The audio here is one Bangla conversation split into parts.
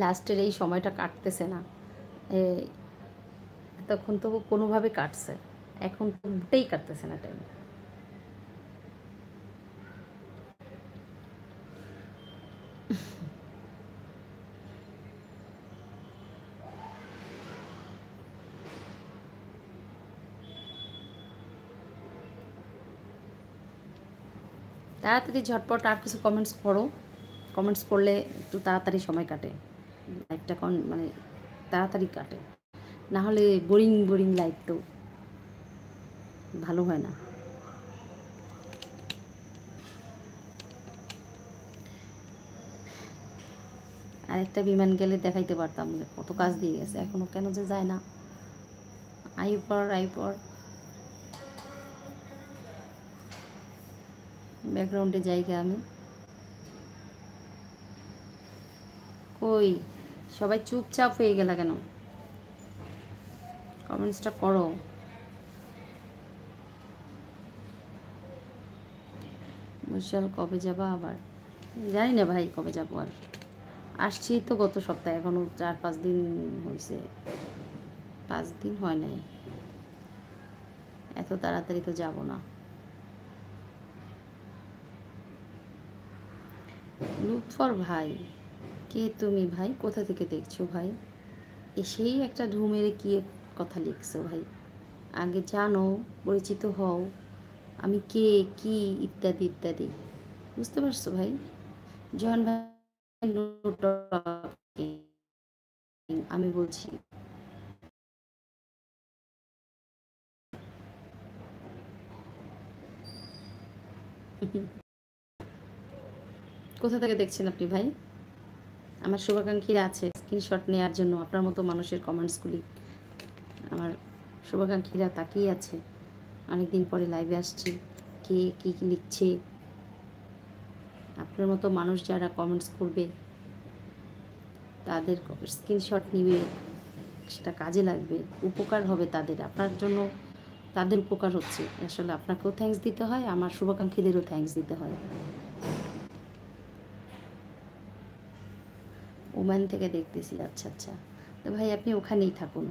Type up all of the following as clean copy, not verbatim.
লাস্টের এই সময়টা কাটতেছে না, তখন তো কোনোভাবে কাটছে, এখন তো মোটেই কাটতেছে না টাইম। তাড়াতাড়ি ঝটপট আর কিছু কমেন্টস করো, কমেন্টস করলে একটু তাড়াতাড়ি সময় কাটে, লাইফটা মানে তাড়াতাড়ি কাটে, না হলে বোরিং বোরিং লাইফ তো ভালো হয় না। আরেকটা বিমান গেলে দেখাইতে পারতাম যে কত কাজ দিয়ে গেছে, এখনও কেন যে যায় না। আইপর ব্যাকগ্রাউন্ডে জায়গা আমি কই, সবাই চুপচাপ হয়ে গেল কেন? কমেন্টসটা করো। বৈশাল কবে যাবা আবার? জানি না ভাই কবে যাবো আর। আসছি তো গত সপ্তাহে, এখনও 4-5 দিন হয়েছে, 5 দিন হয় নাই, এত তাড়াতাড়ি তো যাব না। লুৎফর ভাই, কে তুমি ভাই? কোথা থেকে দেখছো ভাই? এসেই একটা ঢু মেরে কি কথা লিখছো ভাই? আগে জানো, পরিচিত হও, আমি কে, কি, ইত্যাদি ইত্যাদি, বুঝতে পারছো ভাই? জয়ন ভাই no talking, আমি বলছি। কোথা থেকে দেখছেন আপনি ভাই? আমার শুভাকাঙ্ক্ষীরা আছে স্ক্রিনশট নেওয়ার জন্য, আপনার মতো মানুষের কমেন্টসগুলি আমার শুভাকাঙ্ক্ষীরা তাকিয়ে আছে। অনেকদিন পরে লাইভে আসছি, কে কী লিখছে, আপনার মতো মানুষ যারা কমেন্টস করবে তাদের স্ক্রিনশট নিবে, সেটা কাজে লাগবে, উপকার হবে তাদের, আপনার জন্য তাদের উপকার হচ্ছে। আসলে আপনাকেও থ্যাঙ্কস দিতে হয়, আমার শুভাকাঙ্ক্ষীদেরও থ্যাঙ্কস দিতে হয়। ওমান থেকে দেখতেছি, আচ্ছা আচ্ছা, তো ভাই আপনি ওখানেই থাকুন,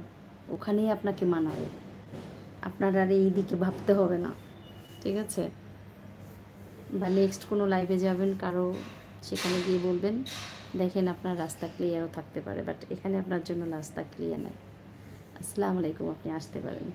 ওখানেই আপনাকে মানাবে, আপনার আর এই দিকে ভাবতে হবে না, ঠিক আছে? বা নেক্সট কোনো লাইভে যাবেন কারো, সেখানে গিয়ে বলবেন দেখেন আপনার রাস্তা ক্লিয়ারও থাকতে পারে, বাট এখানে আপনার জন্য রাস্তা ক্লিয়ার নাই। আসসালামু আলাইকুম, আপনি আসতে পারেন।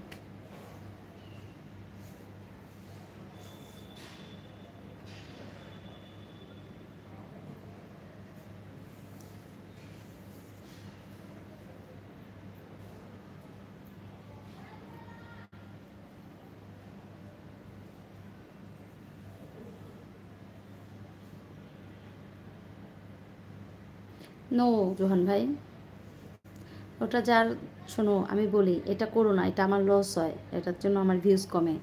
নো জোহান ভাই, ওটা যার, শোনো আমি বলি এটা করো না, এটা আমার লস হয়, এটার জন্য আমার ভিউজ কমে,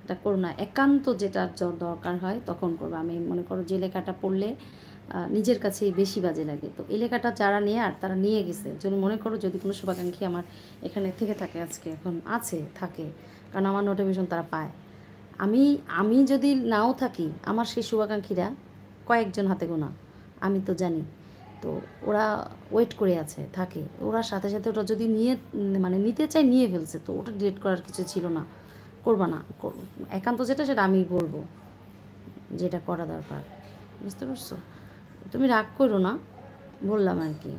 এটা করো না। একান্ত যেটার দরকার হয় তখন করবো। আমি মনে করো যে লেখাটা পড়লে নিজের কাছেই বেশি বাজে লাগে, তো এই লেখাটা যারা নেয়ার তারা নিয়ে গেছে, যদি মনে করো যদি কোনো শুভাকাঙ্ক্ষী আমার এখানে থেকে থাকে, আজকে এখন আছে থাকে, কারণ আমার নোটিফিকেশন তারা পায়। আমি আমি যদি নাও থাকি, আমার সেই শুভাকাঙ্ক্ষীরা কয়েকজন হাতে গোনা, আমি তো জানি। তো ওরা ওয়েট করে আছে থাকে, ওরা সাথে সাথে ওটা যদি নিয়ে মানে নিতে চাই নিয়ে ফেলছে, তো ওটা ডিলিট করার কিছু ছিল না, করবা না। একান্ত যেটা সেটা আমি বলবো, যেটা করা দরকার, বুঝতে পারছো? তুমি রাগ করো না, বললাম আর কি।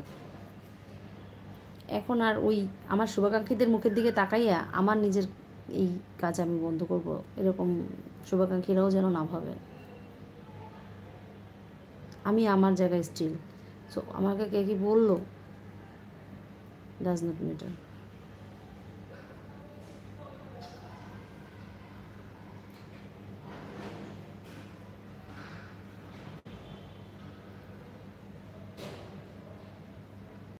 এখন আর ওই আমার শুভাকাঙ্ক্ষীদের মুখের দিকে তাকাইয়া আমার নিজের এই কাজ আমি বন্ধ করব, এরকম শুভাকাঙ্ক্ষীরাও যেন না ভাবে। আমি আমার জায়গায় স্টিল, সো আমাকে কে কী বললো ডাজ নট ম্যাটার।